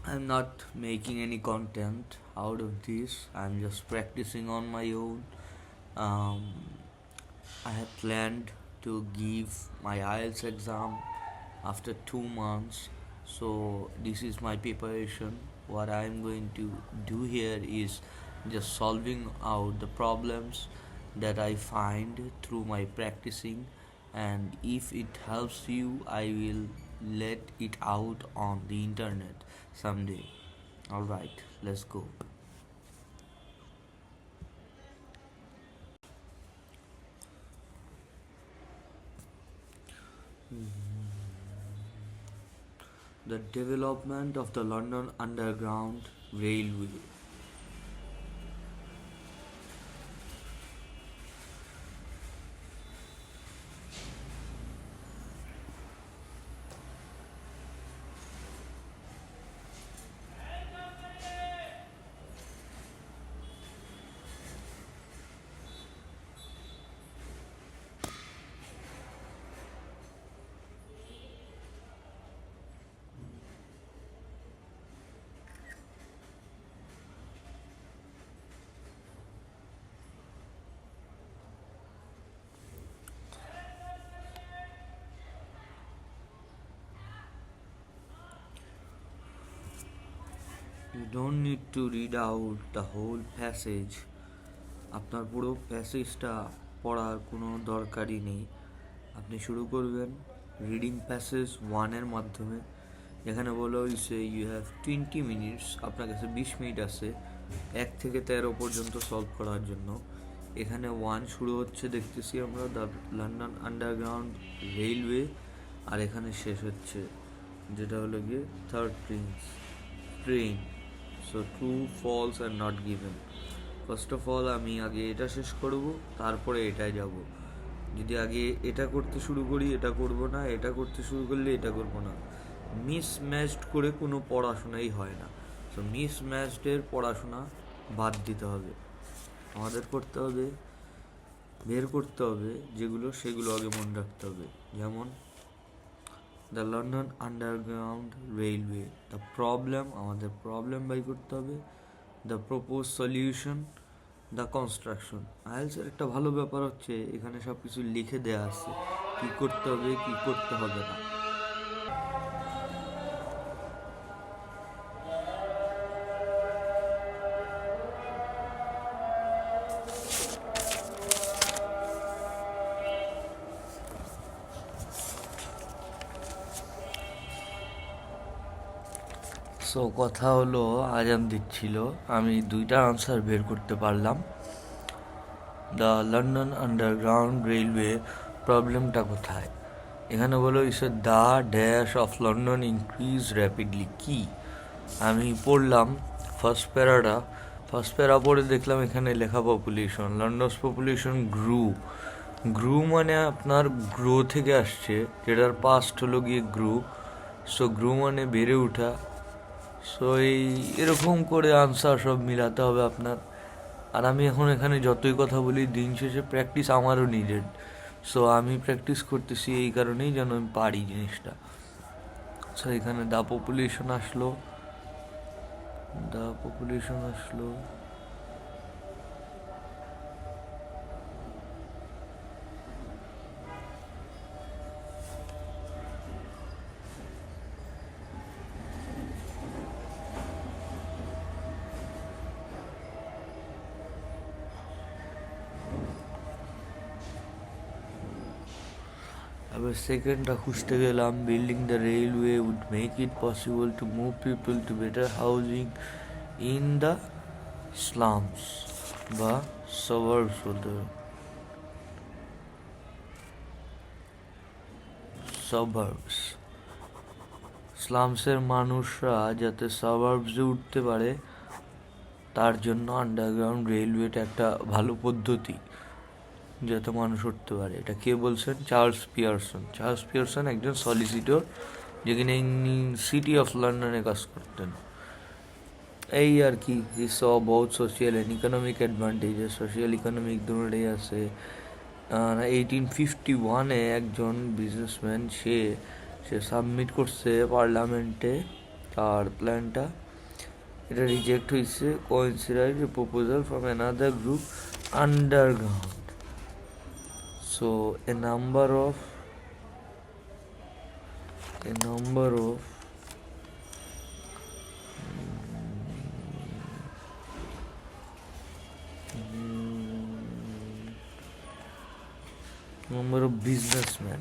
I'm not making any content out of this. I'm just practicing on my own. Um, I had planned to give my IELTS exam after 2 months, so this is my preparation. What I'm going to do here is just solving out the problems that I find through my practicing, and if it helps you, I will let it out on the internet someday. Alright, let's go. The development of the London Underground Railway. You don't need to read out the whole passage. আপনার পুরো প্যাসেজটা পড়ার কোনো দরকারই নেই। আপনি শুরু করবেন reading passage 1-এর মাধ্যমে। এখানে বলা হয়েছে ইউ হ্যাভ 20 মিনিটস, আপনার কাছে 20 মিনিট আছে 1 থেকে 13 পর্যন্ত সলভ করার জন্য। এখানে 1 শুরু হচ্ছে দেখতেছি আমরা দ্য লন্ডন আন্ডারগ্রাউন্ড রেলওয়ে, আর এখানে শেষ হচ্ছে যেটা হলো গিয়ে third train. So true false আর not given. First of all আমি আগে এটা শেষ করব, তারপরে এটায় যাব। যদি আগে এটা করতে শুরু করি এটা করব না, এটা করতে শুরু করলে এটা করব না। মিসম্যাচড করে কোনো পড়াশোনাই হয় না। সো মিসম্যাচডের পড়াশোনা বাদ দিতে হবে। আমাদের করতে হবে, বের করতে হবে যেগুলো, সেগুলো আগে মনে রাখতে হবে। যেমন the London underground railway, the problem, আমাদের প্রবলেম বাই করতে হবে। The propose solution, the construction. আইএলসের একটা ভালো ব্যাপার হচ্ছে এখানে সব কিছু লিখে দেওয়া আছে, কী করতে হবে কী করতে হবে না। সো কথা হলো আজান দিচ্ছিল, আমি 2টা আনসার বের করতে পারলাম। দ্য লন্ডন আন্ডারগ্রাউন্ড রেলওয়ে প্রবলেমটা কোথায়? এখানে বলো ইসে the dash of London increase rapidly. কি আমি পড়লাম ফার্স্ট প্যারা পড়ে দেখলাম এখানে লেখা পপুলেশন, লন্ডনস পপুলেশন গ্রু মানে আপনার গ্রো থেকে আসছে, যেটার পাস্ট হলো গিয়ে গ্রু। সো গ্রু মানে বেড়ে ওঠা। সো এরকম করে আনসার সব মিলাতে হবে আপনার। আর আমি এখন এখানে যতই কথা বলি, দিন শেষে প্র্যাকটিস আমারও নিডেড। সো আমি প্র্যাকটিস করতেছি এই কারণেই যেন আমি পারি জিনিসটা। সো এখানে দ্য পপুলেশন আসলো। আবার সেকেন্ডটা খুঁজতে গেলাম, building the railway would make it possible to move people to better housing in the slums বা সাবার্বস বলতে হবে, সাবার্বস। স্লামসের মানুষরা যাতে সাবার্বসে উঠতে পারে তার জন্য আন্ডারগ্রাউন্ড রেলওয়েটা একটা ভালো পদ্ধতি, যাতে মানুষ উঠতে পারে। এটা কে বলছেন? চার্লস পিয়ারসন একজন সলিসিটর, যেখানে সিটি অফ লন্ডনে কাজ করতেন। এই আর কি, হি স বহুত social and economic advantages, social economic দুটোটাই আছে। 1851 একজন বিজনেসম্যান সে সাবমিট করছে পার্লামেন্টে তার প্ল্যানটা এটা রিজেক্ট হয়েছে, coincided a proposal from another group underground. So a number of businessmen,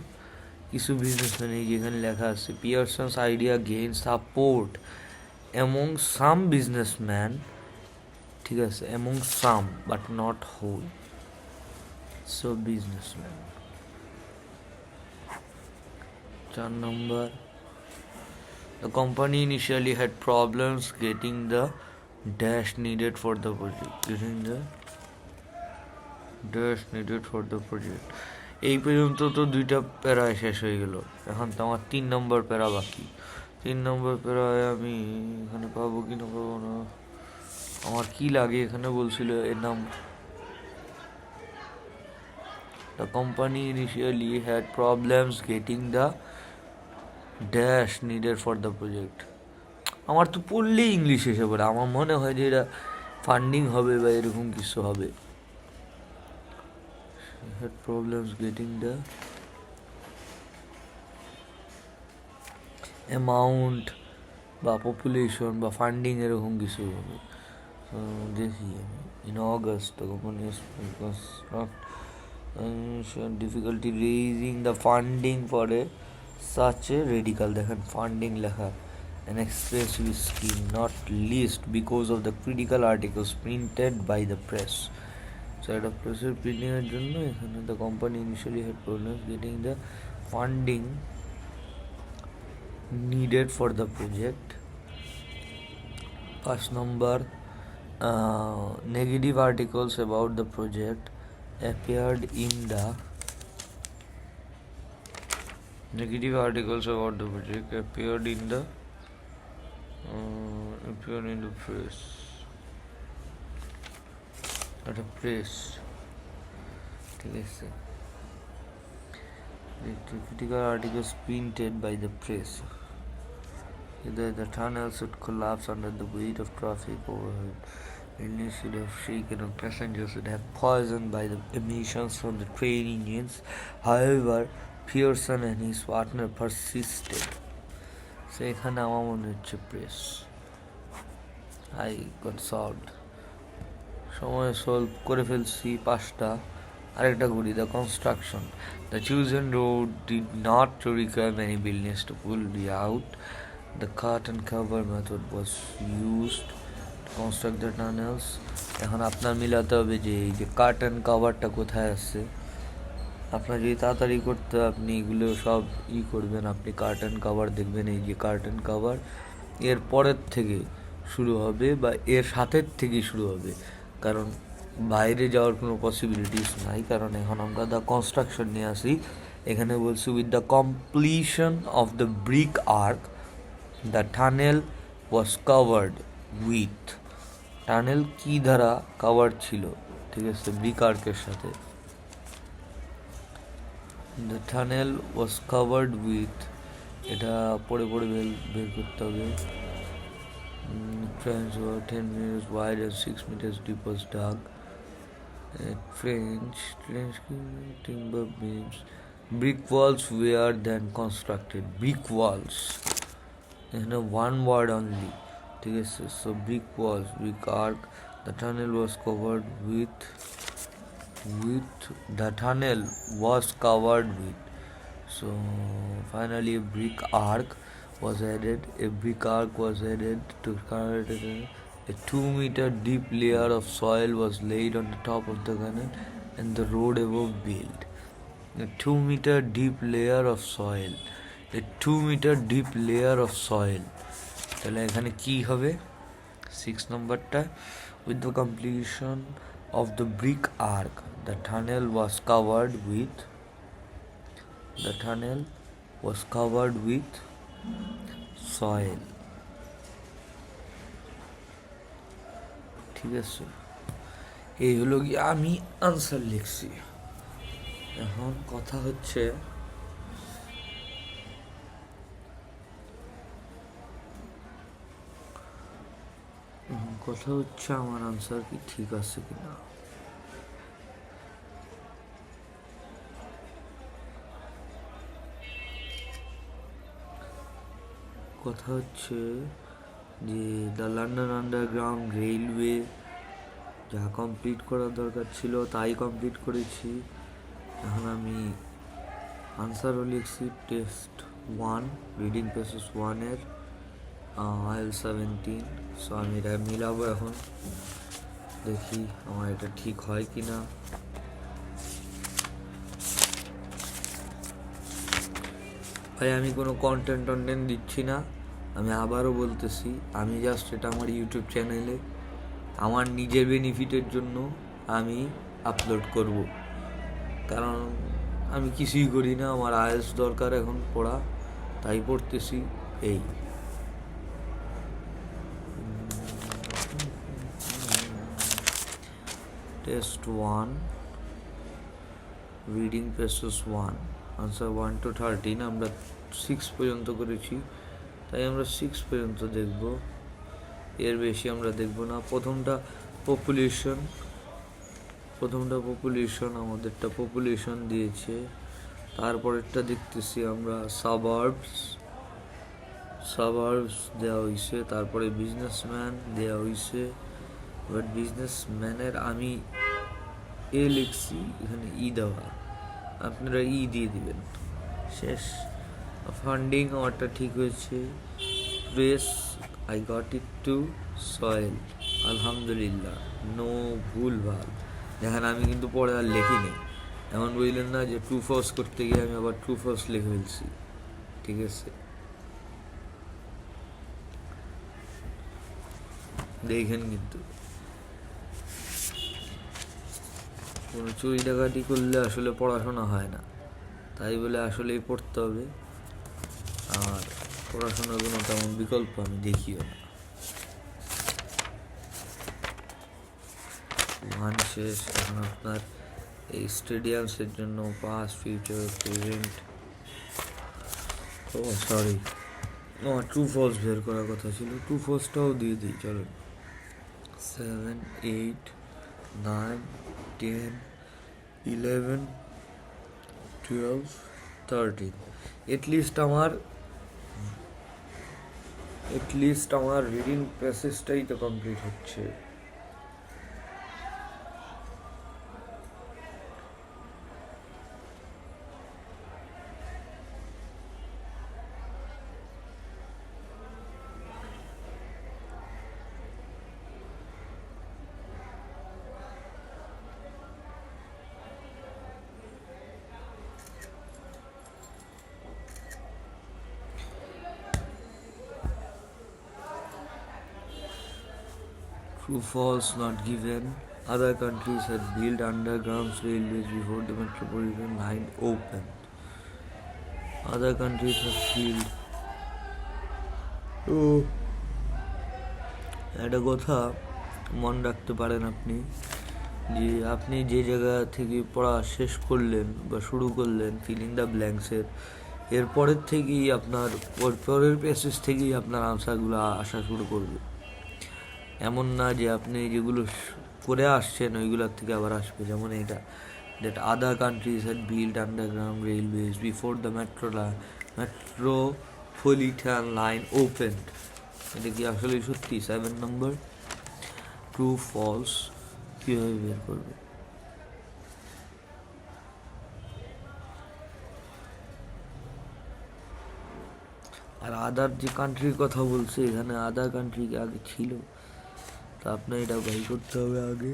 কিছু বিজনেসম্যান, এই যেখানে লেখা আছে Pearson's idea gain support among some businessman, ঠিক আছে, among some but not whole, so businessman. 4 number, the company initially had problems getting the dash needed for the project. এই পর্যন্ত তো 2টা প্যারা শেষ হয়ে গেল, এখন তো আমার 3 নম্বর প্যারা বাকি। 3 নম্বর প্যারায় আমি এখানে পাবো কি না পাবো না, আমার কি লাগে এখানে বলছিল এর নাম, the company initially had problems getting the dash needed for the project. আমার তো পড়লেই ইংলিশ এসে পড়ে, আমার মনে হয় যে এটা ফান্ডিং হবে বা এরকম কিছু হবে। had problems getting the amount বা পপুলেশন বা ফান্ডিং এরকম কিছু হবে। দেখি আমি in August the company difficulty raising the funding for such a radical, দেখেন ফান্ডিং লেখা, an expensive scheme, not least because of the critical articles printed by the press. So একটা প্রেসের প্রিন্টিংয়ের জন্য এখানে the company initially had problems getting the funding needed for the project. First number, negative articles about the project appeared in the press. At a press, ঠিক আছে, the critical articles printed by the press. Either the tunnel should collapse under the weight of traffic overhead, buildings should have shaken, and passengers should have poisoned by the emissions from the train engines. However, Pearson and his partner persisted. So এখানে আমার মনে হচ্ছে press. I got solved. সময় solve করে ফেলছি 5টা। আরেকটা করি, the construction. The chosen road did not require many buildings to pull it out. The cut and cover method was used to construct the tunnels. এখন আপনার মিলাতে হবে যে এই যে কাট অ্যান্ড কাভারটা কোথায় আছে। আপনার যদি তাড়াতাড়ি করতে আপনি এগুলো সব করবেন, আপনি কাট অ্যান্ড কাভার দেখবেন, এই যে কাট অ্যান্ড কাভার এর পরের থেকে শুরু হবে বা এর সাথের থেকেই শুরু হবে, কারণ বাইরে যাওয়ার কোনো পসিবিলিটিস নাই, কারণ এখন আমরা দ্য কনস্ট্রাকশন নিয়ে আসি। এখানে বলছি with the completion of the brick arch the tunnel was covered with, tunnel কি দ্বারা কাভার ছিল, ঠিক আছে, ব্রিক আর্কের সাথে। The tunnel was covered with, এটা পড়ে বের করতে হবে। Trench were 10 meters wide and 6 meters deep was dug. Trench timber beams. Brick walls were then constructed. Brick walls. One word only. So brick walls, brick arc. The tunnel was covered with. The tunnel was covered with. So finally a brick arc was added. A brick arc was added to a 2-meter deep layer of soil was laid on the top of the tunnel and the road above built. A 2-meter deep layer of soil. A 2-meter deep layer of soil. তাহলে এখানে কি হবে 6 নম্বরটা, with the completion of the brick arc the tunnel was covered with soil. ঠিক আছে, এই হলো কি আমি আনসার লিখছি। এখন কথা হচ্ছে কথা হচ্ছে আমার আনসার কি ঠিক আছে কিনা। কথা হচ্ছে যে দ্য লন্ডন আন্ডারগ্রাউন্ড রেলওয়ে যা কমপ্লিট করার দরকার ছিল তাই কমপ্লিট করেছি। এখন আমি আনসারও লিখছি টেস্ট 1 রিডিং প্যাসেজ 1-এর IELTS 17। সো আমি এটা মিলাবো এখন, দেখি আমার এটা ঠিক হয় কি না। ভাই আমি কোনো কন্টেন্ট দিচ্ছি না, আমি আবারও বলতেছি, আমি জাস্ট এটা আমার ইউটিউব চ্যানেলে আমার নিজের বেনিফিটের জন্য আমি আপলোড করব, কারণ আমি কিছুই করি না, আমার IELTS দরকার এখন পড়া, তাই পড়তেছি। এই test 1 reading passage 1 answer 1 to 13 আমরা 6 পর্যন্ত করেছি, তাই আমরা 6 পর্যন্ত দেখব, এর বেশি আমরা দেখব না। প্রথমটা পপুলেশন আমাদেরটা পপুলেশন দিয়েছে, তারপরেরটা দেখতেছি আমরা সাবার্বস দেওয়া হয়েছে, তারপরে বিজনেসম্যান দেওয়া হয়েছে। বাট বিজনেসম্যানের আমি এ লিখছি, এখানে দেওয়া, আপনারা দিয়ে দিবেন। শেষ। ফান্ডিং আমারটা ঠিক হয়েছে। Press I got it two soil, আলহামদুলিল্লাহ, নো ভুল ভাল। দেখেন আমি কিন্তু পরে আর লিখিনি, এমন বুঝলেন না যে ট্রু ফলস করতে গিয়ে আমি আবার ট্রু ফলস লিখে ফেলছি। ঠিক আছে, দেখেন কিন্তু কোনো চুরি ডাকাতি করলে আসলে পড়াশোনা হয় না, তাই বলে আসলেই পড়তে হবে, আর পড়াশোনার কোনো তেমন বিকল্প আমি দেখিও না। ওয়ান শেষ। এখন আপনার এই স্টেডিয়ামসের জন্য পাস্ট ফিউচার প্রেজেন্ট, সরি আমার ট্রু ফলস বের করার কথা ছিল, ট্রু ফলসটাও দিয়ে দিই চলো। 7, 8, 9, 10, 11, 12, 13 এটলিস্ট আমার রিডিং প্যাসেজটাই তো কমপ্লিট হচ্ছে। True false not given. Other countries had built underground railways before the metropolitan line opened. Other countries have built. একটা কথা মনে রাখতে পারেন আপনি, যে আপনি যে জায়গা থেকে পড়া শেষ করলেন বা শুরু করলেন ফিলিং দ্য ব্ল্যাঙ্কসের, এরপরের থেকেই আপনার পরের প্যাসেজ থেকেই আপনার আনসারগুলো আসা শুরু করবে। এমন না যে আপনি যেগুলো করে আসছেন ওইগুলোর থেকে আবার আসবে, যেমন এটা that other countries had built underground railways before the metropolitan line opened. এটা কি আসলে সত্যি? 7 নম্বর ট্রু ফলস কীভাবে বের করবে? আর আদার যে কান্ট্রির কথা বলছে, এখানে আদার কান্ট্রি আগে ছিল, তা আপনার এটা বাই করতে হবে আগে।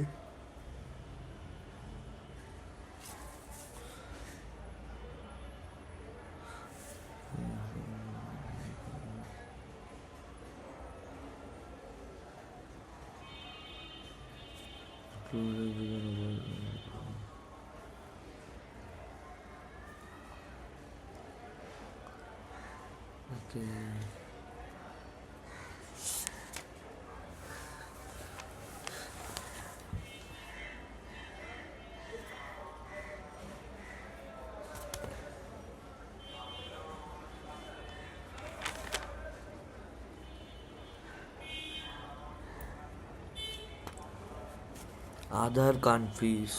Other countries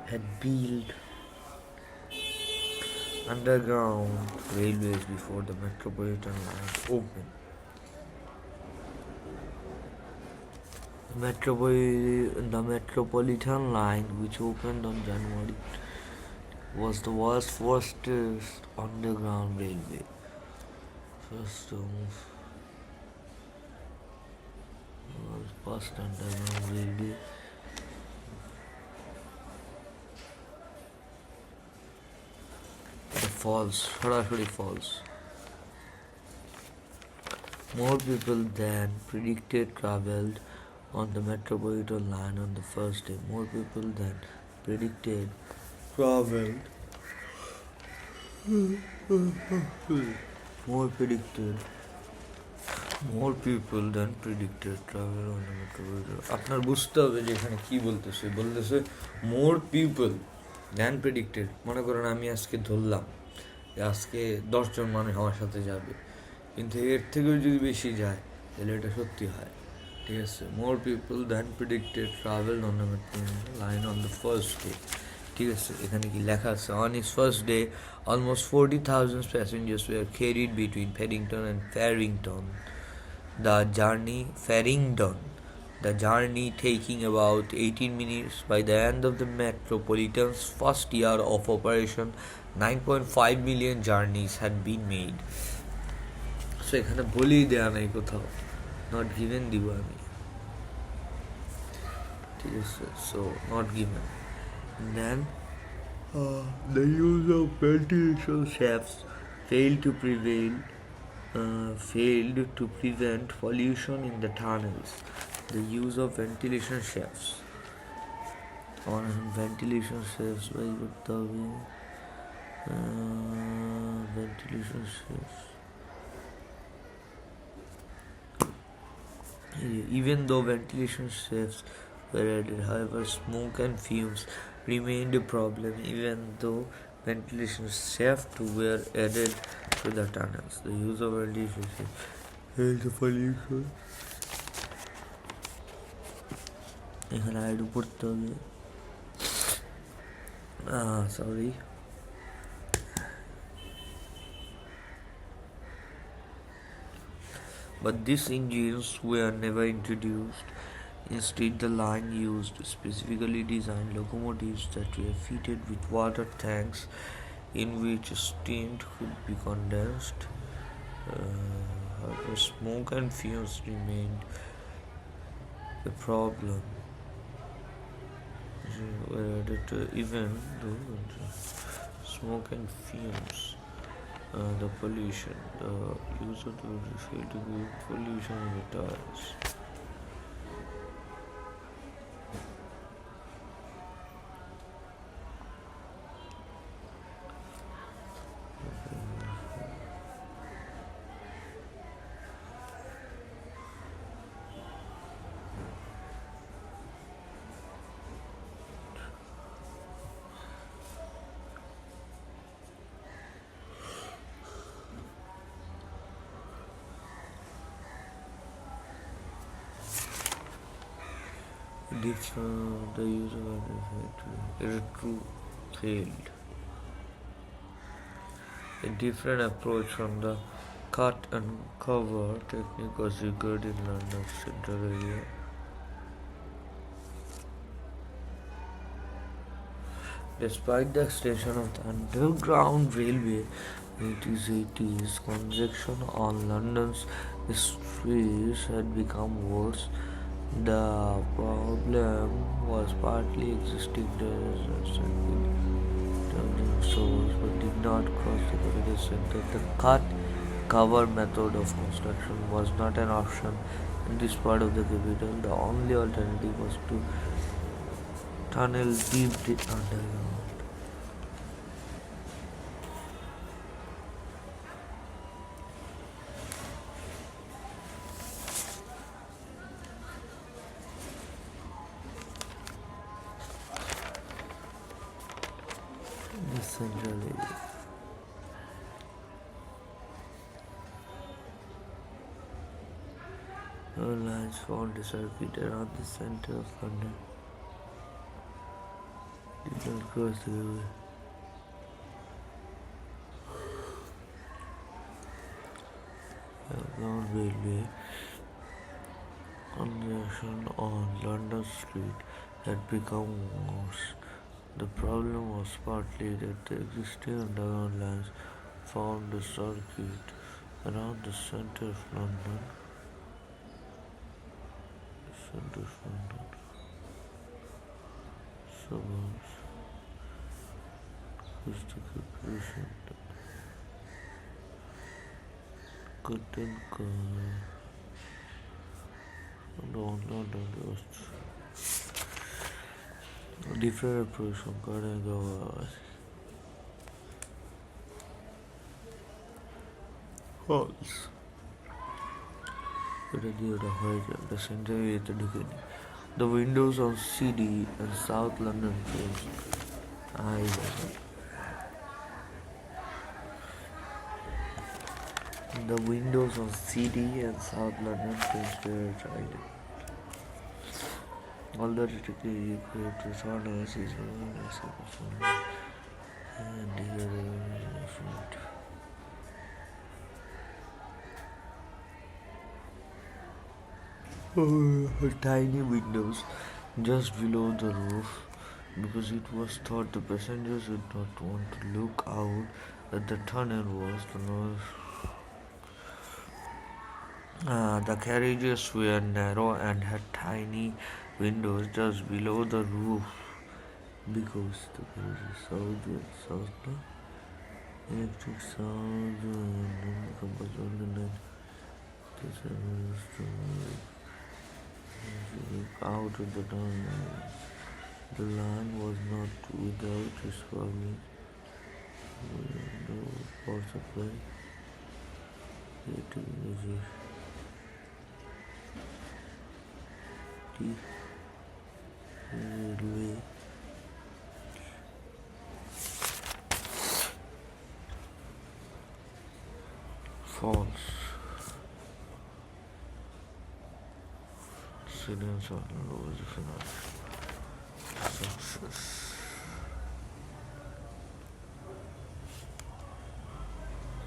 had built underground railways before the metropolitan line opened. The metropolitan line, which opened on January, was the world's fastest underground railway. First underground railway. The falls, Harashuri Falls. More people than predicted traveled on the metropolitan line on the first day. More people than predicted traveled. More predicted. More people than predicted travel on the metropolitan. আপনার বুঝতে হবে যে এখানে কি বলতেছে more people than predicted. মনে করেন আমি আজকে ধরলাম যে আজকে 10 জন মানুষ আমার সাথে যাবে, কিন্তু এর থেকেও যদি বেশি যায় তাহলে এটা সত্যি হয়। ঠিক আছে, more people than predicted traveled on the metropolitan line on the first day. ঠিক আছে, এখানে কি লেখা আছে? On his first day, almost 40,000 passengers were carried between Paddington and Farrington. The journey taking about 18 minutes. By the end of the Metropolitan's first year of operation, 9.5 million journeys had been made. So এখানে বলেই দেয়া নাই কোথাও, not given দিব আমি। ঠিক আছে, so not given. And then the use of ventilation shafts failed to prevent pollution in the tunnels. The use of ventilation shafts. Ventilation shafts by ventilation shafts. Even though ventilation shafts were added, however, smoke and fumes remained a problem. Even though ventilation shafts were added to the tunnels, the use of ventilation shafts failed to pollution. এখানে আইডু পড়তে হবে। Sorry. But these engines were never introduced. Instead, the line used specifically designed locomotives that were fitted with water tanks in which steam could be condensed. However, smoke and fumes remained a problem. Even though smoke and fumes, the pollution, the use of the failed to be pollution in the tires. The use of failed. A different approach from the cut and cover technique was required in London's central area. Despite the extension of the underground railway in the 1880s, congestion on London's streets had become worse. The problem was partly existing stores but did not cross the capital center. The cut-cover method of construction was not an option in this part of the capital. The only alternative was to tunnel deep underground. Central area. Lines formed a circuit around the center of London. across the river. Down railway congestion on London Street had become worse. The problem was partly that the existing underground lines formed a circuit around the centre of London. Suburbs, which the corporation couldn't cover. Different approach from couldn't cover. False. The windows on CD and South London closed. The windows on CD and South London closed were tried. Although technically equipped with harness is and the tiny windows just below the roof because it was thought the passengers would not want to look out at the tunnel was the noise. The carriages were narrow and had tiny windows just below the roof because the carriages south electric sound and compulsory out of the tunnel. The line was not without its problems. No power supply. Railway. False. Accidents are always a financial success.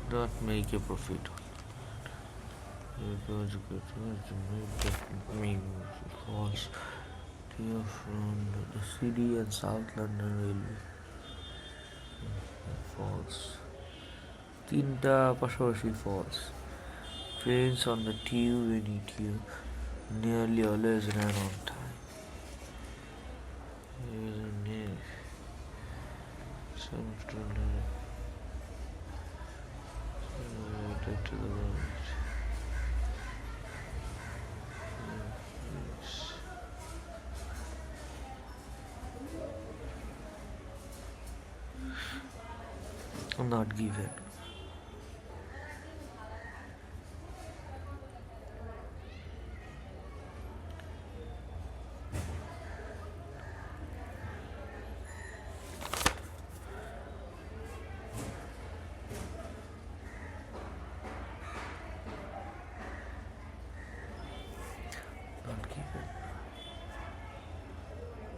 Don't make a profit. False. From the City and South London Railway. False. তিনটা পাশাপাশি false. Trains on the tube and ETU nearly always ran on time. To the right. Not given.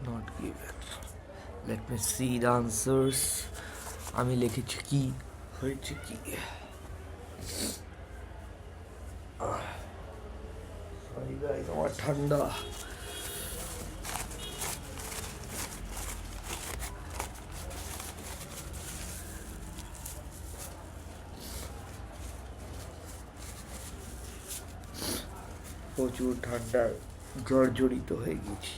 Not given. Let me see the answers. আমি লিখেছি কি হয়েছে কি sorry guys আমার ঠান্ডা প্রচুর ঠান্ডা জর্জরিত হয়ে গেছি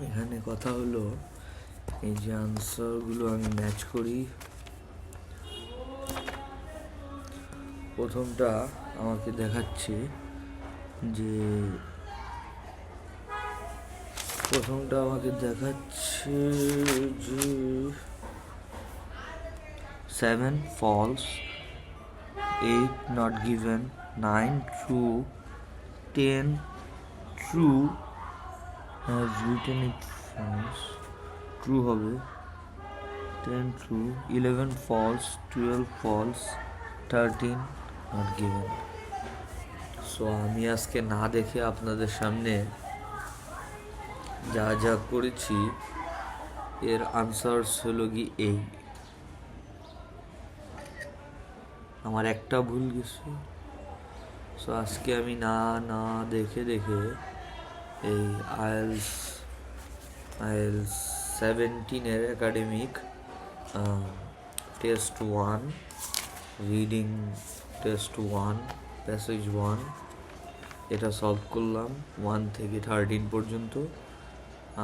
এখানে কথা হলো এই যে আনসারগুলো আমি ম্যাচ করি প্রথমটা আমাকে দেখাচ্ছে যে 7 false, 8 not given, 9 true, 10 true. I have written it false. True হবে 10 true, 11 false, 12 false, 13 not given. So আমি আজকে না দেখে আপনাদের সামনে যা যা করেছি এর আনসার্স হলো কি এই। আমার একটা ভুল গেছে। সো আজকে আমি না না দেখে দেখে এই আইএলস 17-এর academic test 1, reading test 1, passage 1 এটা সলভ করলাম 1 থেকে 13 পর্যন্ত।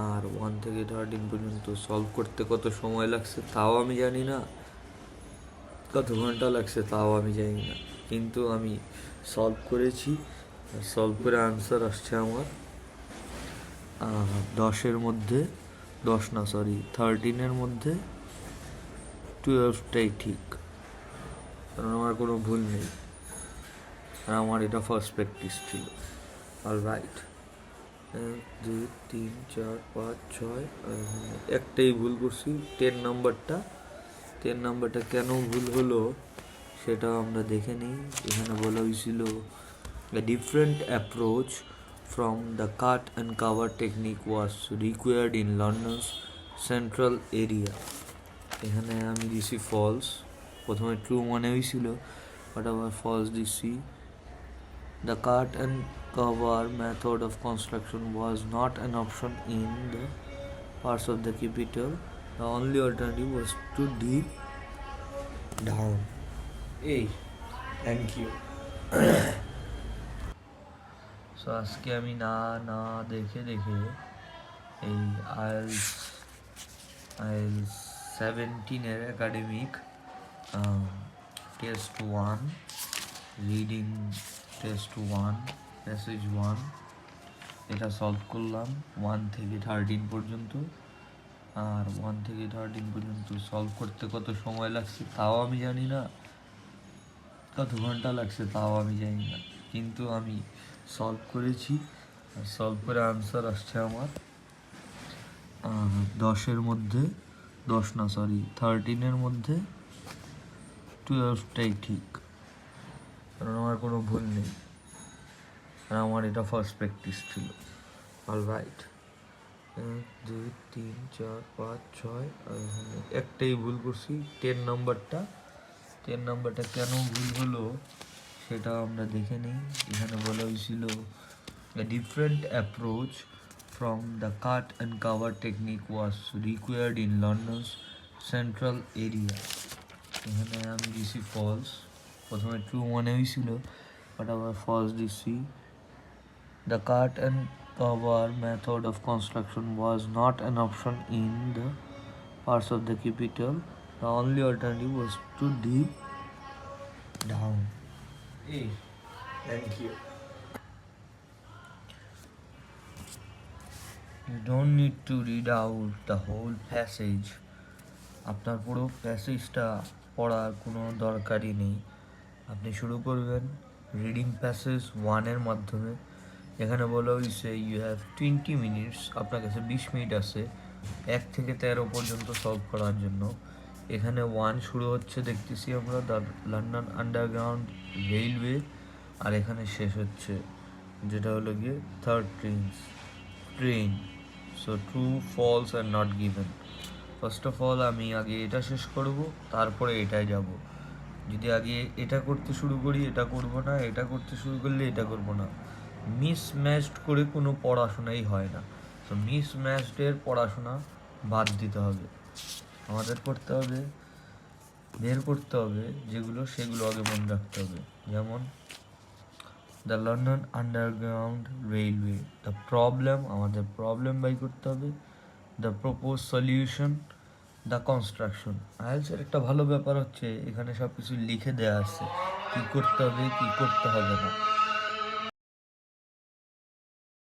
আর 1 থেকে 13 পর্যন্ত সলভ করতে কত সময় লাগছে তাও আমি জানি না, কত ঘন্টা লাগছে তাও আমি জানি না, কিন্তু আমি সলভ করেছি। সলভ করে আনসার আসছে আমার 10-এর মধ্যে 13-এর মধ্যে 12টাই ঠিক, কারণ আমার কোনো ভুল নেই। আর আমার এটা ফার্স্ট প্র্যাকটিস ছিল। অলরাইট, 1 2 3 4 5 6, একটাই ভুল করছি। 10 নাম্বারটা কেন ভুল হলো সেটা আমরা দেখে নিই। এখানে বলা হয়েছিল a different approach from the cut and cover technique was required in London's central area. এখানে আমি দিছি ফলস, প্রথমে ট্রু মনে হয়েছিল বাট আবার ফলস দিছি। The cut and cover method of construction was not an option in the parts of the capital. The only alternative was to deep down. Hey, thank you. So আজকে আমি না না দেখে দেখে এই আইএলস 17-এর academic test 1, reading test 1, passage 1 এটা solve করলাম 1 থেকে 13 পর্যন্ত। আর 1 থেকে 13 পর্যন্ত সলভ করতে কত সময় লাগছে তাও আমি জানি না, কত ঘন্টা লাগছে তাও আমি জানি না, কিন্তু আমি সলভ করেছি। আর সলভ করে আনসার আসছে আমার 13-এর মধ্যে 12টাই ঠিক, কারণ আমার কোনো ভুল নেই। আর আমার এটা ফার্স্ট প্র্যাকটিস ছিল। অলরাইট, 1 2 3 4 5 6, একটাই ভুল করছি। 10 নাম্বারটা কেন ভুল হলো সেটা আমরা দেখে নিই। এখানে বলা হয়েছিল a different approach from the cut and cover technique was required in London's central area. এখানে আমি দিছি ফলস, প্রথমে ট্রু মনে হয়েছিল বাট আবার ফলস দিছি। The cut and cover method of construction was not an option in the parts of the capital. The only alternative was to deep down. Hey, thank you. You don't need to read out the whole passage. আপনার পুরো প্যাসেজটা পড়ার কোনো দরকারই নেই। আপনি শুরু করবেন reading passage 1-এর মাধ্যমে। এখানে বলা হয়েছে ইউ হ্যাভ 20 মিনিটস, আপনার কাছে 20 মিনিট আছে 1 থেকে 13 পর্যন্ত সলভ করার জন্য। এখানে 1 শুরু হচ্ছে দেখতেছি আমরা দ্য লন্ডন আন্ডারগ্রাউন্ড রেলওয়ে, আর এখানে শেষ হচ্ছে যেটা হলো গিয়ে third train. So true, false and not given. First of all আমি আগে এটা শেষ করব, তারপরে এটাই যাব। যদি আগে এটা করতে শুরু করি এটা করব না, এটা করতে শুরু করলে এটা করব না, মিসম্যাচড করে কোনো পড়াশোনাই হয় না। তো মিসম্যাচডের পড়াশোনা বাদ দিতে হবে। আমাদের করতে হবে, বের করতে হবে যেগুলো সেগুলো আগে মনে রাখতে হবে। যেমন the London underground railway, the problem, আমাদের প্রবলেম বাই করতে হবে। The propose solution, the construction. আইএলসের একটা ভালো ব্যাপার হচ্ছে এখানে সব কিছু লিখে দেওয়া আছে, কী করতে হবে কী করতে হবে না।